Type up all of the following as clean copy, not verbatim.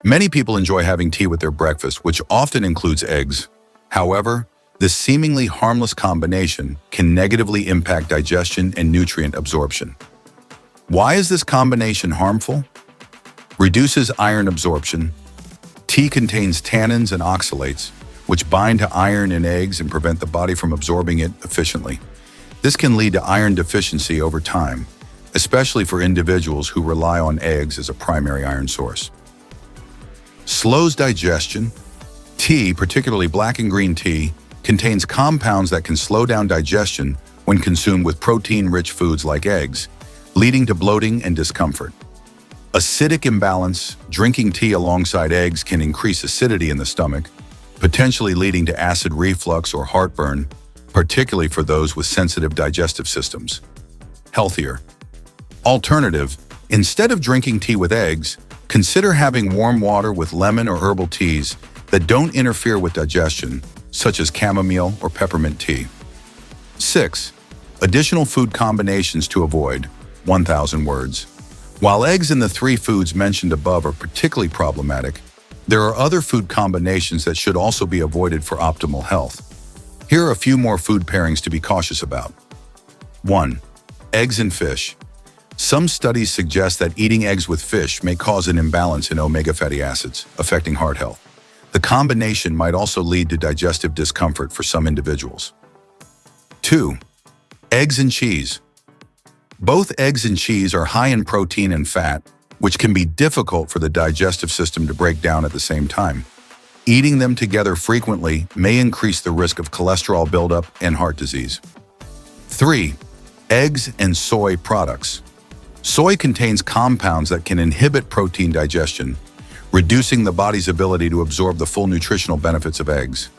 Many people enjoy having tea with their breakfast, which often includes eggs. However, this seemingly harmless combination can negatively impact digestion and nutrient absorption. Why is this combination harmful? Reduces iron absorption. Tea contains tannins and oxalates, which bind to iron in eggs and prevent the body from absorbing it efficiently. This can lead to iron deficiency over time, especially for individuals who rely on eggs as a primary iron source. Slows digestion. Tea, particularly black and green tea, contains compounds that can slow down digestion when consumed with protein-rich foods like eggs, leading to bloating and discomfort. Acidic imbalance. Drinking tea alongside eggs can increase acidity in the stomach, potentially leading to acid reflux or heartburn, particularly for those with sensitive digestive systems. Healthier alternative. Instead of drinking tea with eggs, consider having warm water with lemon or herbal teas that don't interfere with digestion, such as chamomile or peppermint tea. 6. Additional food combinations to avoid. 1,000 words. While eggs in the 3 foods mentioned above are particularly problematic, there are other food combinations that should also be avoided for optimal health. Here are a few more food pairings to be cautious about. 1. Eggs and fish. Some studies suggest that eating eggs with fish may cause an imbalance in omega fatty acids, affecting heart health. The combination might also lead to digestive discomfort for some individuals. 2. Eggs and cheese. Both eggs and cheese are high in protein and fat, which can be difficult for the digestive system to break down at the same time. Eating them together frequently may increase the risk of cholesterol buildup and heart disease. 3. Eggs and soy products. Soy contains compounds that can inhibit protein digestion, reducing the body's ability to absorb the full nutritional benefits of eggs.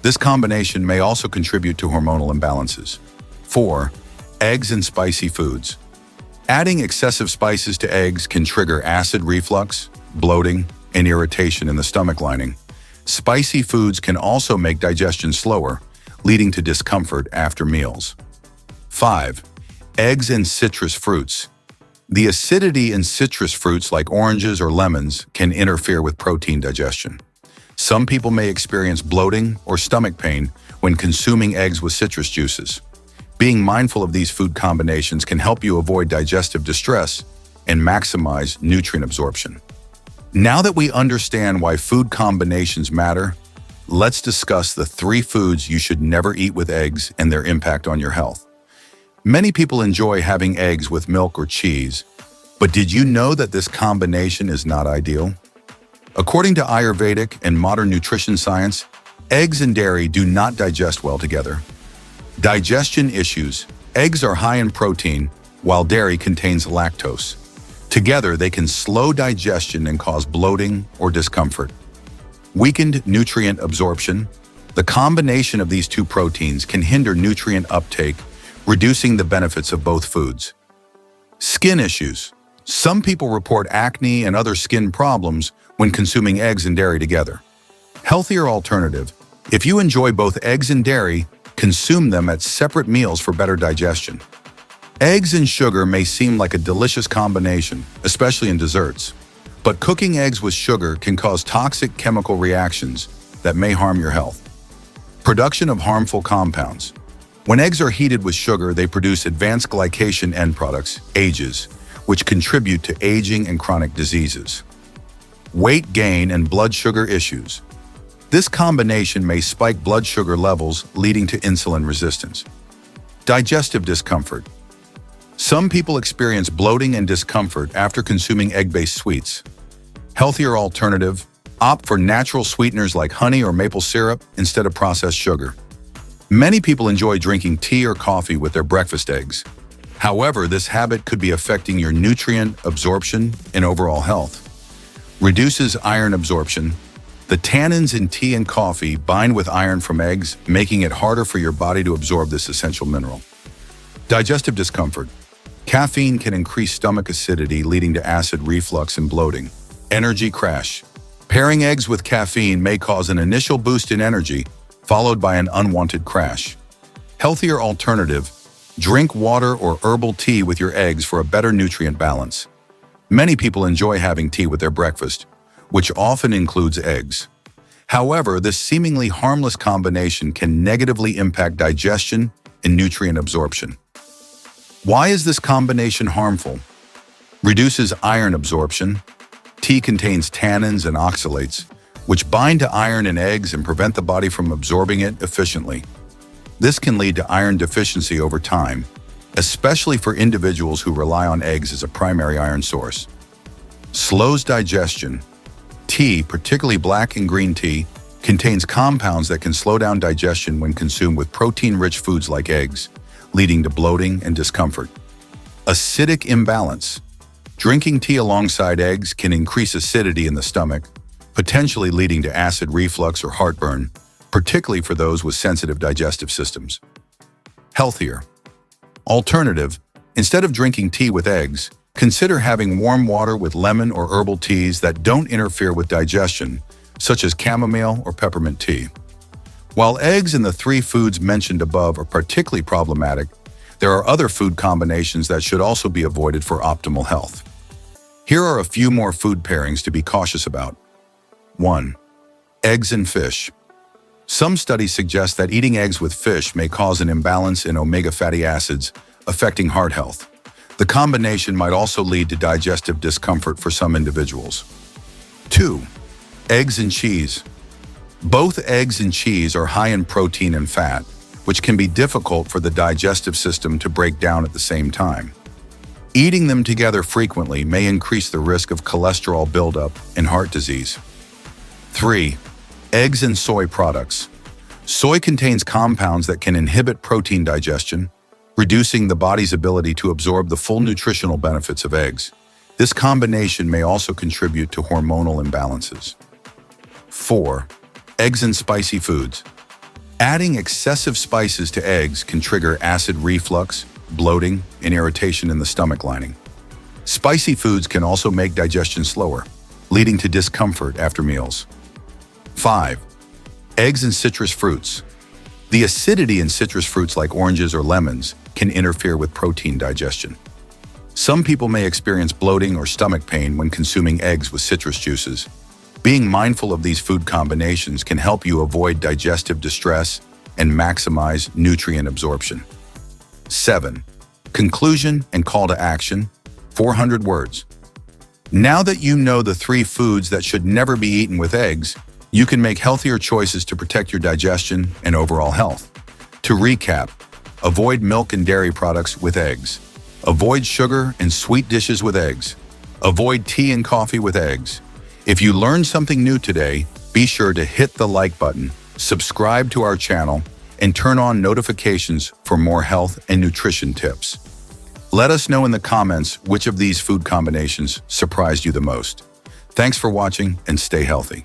This combination may also contribute to hormonal imbalances. 4. Eggs and spicy foods. Adding excessive spices to eggs can trigger acid reflux, bloating, and irritation in the stomach lining. Spicy foods can also make digestion slower, leading to discomfort after meals. 5. Eggs and citrus fruits. The acidity in citrus fruits like oranges or lemons can interfere with protein digestion. Some people may experience bloating or stomach pain when consuming eggs with citrus juices. Being mindful of these food combinations can help you avoid digestive distress and maximize nutrient absorption. Now that we understand why food combinations matter, let's discuss the 3 foods you should never eat with eggs and their impact on your health. Many people enjoy having eggs with milk or cheese, but did you know that this combination is not ideal? According to Ayurvedic and modern nutrition science, eggs and dairy do not digest well together. Digestion issues. Eggs are high in protein, while dairy contains lactose. Together, they can slow digestion and cause bloating or discomfort. Weakened nutrient absorption. The combination of these 2 proteins can hinder nutrient uptake, reducing the benefits of both foods. Skin issues. Some people report acne and other skin problems when consuming eggs and dairy together. Healthier alternative. If you enjoy both eggs and dairy, consume them at separate meals for better digestion. Eggs and sugar may seem like a delicious combination, especially in desserts. But cooking eggs with sugar can cause toxic chemical reactions that may harm your health. Production of harmful compounds. When eggs are heated with sugar, they produce advanced glycation end products, AGEs, which contribute to aging and chronic diseases. Weight gain and blood sugar issues. This combination may spike blood sugar levels, leading to insulin resistance. Digestive discomfort. Some people experience bloating and discomfort after consuming egg-based sweets. Healthier alternative. Opt for natural sweeteners like honey or maple syrup instead of processed sugar. Many people enjoy drinking tea or coffee with their breakfast eggs. However, this habit could be affecting your nutrient absorption and overall health. Reduces iron absorption. The tannins in tea and coffee bind with iron from eggs, making it harder for your body to absorb this essential mineral. Digestive discomfort. Caffeine can increase stomach acidity, leading to acid reflux and bloating. Energy crash. Pairing eggs with caffeine may cause an initial boost in energy, followed by an unwanted crash. Healthier alternative. Drink water or herbal tea with your eggs for a better nutrient balance. Many people enjoy having tea with their breakfast, which often includes eggs. However, this seemingly harmless combination can negatively impact digestion and nutrient absorption. Why is this combination harmful? Reduces iron absorption. Tea contains tannins and oxalates, which bind to iron in eggs and prevent the body from absorbing it efficiently. This can lead to iron deficiency over time, especially for individuals who rely on eggs as a primary iron source. Slows digestion. Tea, particularly black and green tea, contains compounds that can slow down digestion when consumed with protein-rich foods like eggs, leading to bloating and discomfort. Acidic imbalance. Drinking tea alongside eggs can increase acidity in the stomach, potentially leading to acid reflux or heartburn, particularly for those with sensitive digestive systems. Healthier. Alternative, instead of drinking tea with eggs, consider having warm water with lemon or herbal teas that don't interfere with digestion, such as chamomile or peppermint tea. While eggs and the three foods mentioned above are particularly problematic, there are other food combinations that should also be avoided for optimal health. Here are a few more food pairings to be cautious about. 1. Eggs and fish. Some studies suggest that eating eggs with fish may cause an imbalance in omega fatty acids, affecting heart health. The combination might also lead to digestive discomfort for some individuals. 2. Eggs and cheese. Both eggs and cheese are high in protein and fat, which can be difficult for the digestive system to break down at the same time. Eating them together frequently may increase the risk of cholesterol buildup and heart disease. 3. Eggs and soy products. Soy contains compounds that can inhibit protein digestion, reducing the body's ability to absorb the full nutritional benefits of eggs. This combination may also contribute to hormonal imbalances. 4. Eggs and spicy foods. Adding excessive spices to eggs can trigger acid reflux, bloating, and irritation in the stomach lining. Spicy foods can also make digestion slower, leading to discomfort after meals. 5. Eggs and citrus fruits. The acidity in citrus fruits like oranges or lemons can interfere with protein digestion. Some people may experience bloating or stomach pain when consuming eggs with citrus juices. Being mindful of these food combinations can help you avoid digestive distress and maximize nutrient absorption. 7. Conclusion and call to action, 400 words. Now that you know the 3 foods that should never be eaten with eggs, you can make healthier choices to protect your digestion and overall health. To recap, avoid milk and dairy products with eggs. Avoid sugar and sweet dishes with eggs. Avoid tea and coffee with eggs. If you learned something new today, be sure to hit the like button, subscribe to our channel, and turn on notifications for more health and nutrition tips. Let us know in the comments which of these food combinations surprised you the most. Thanks for watching and stay healthy.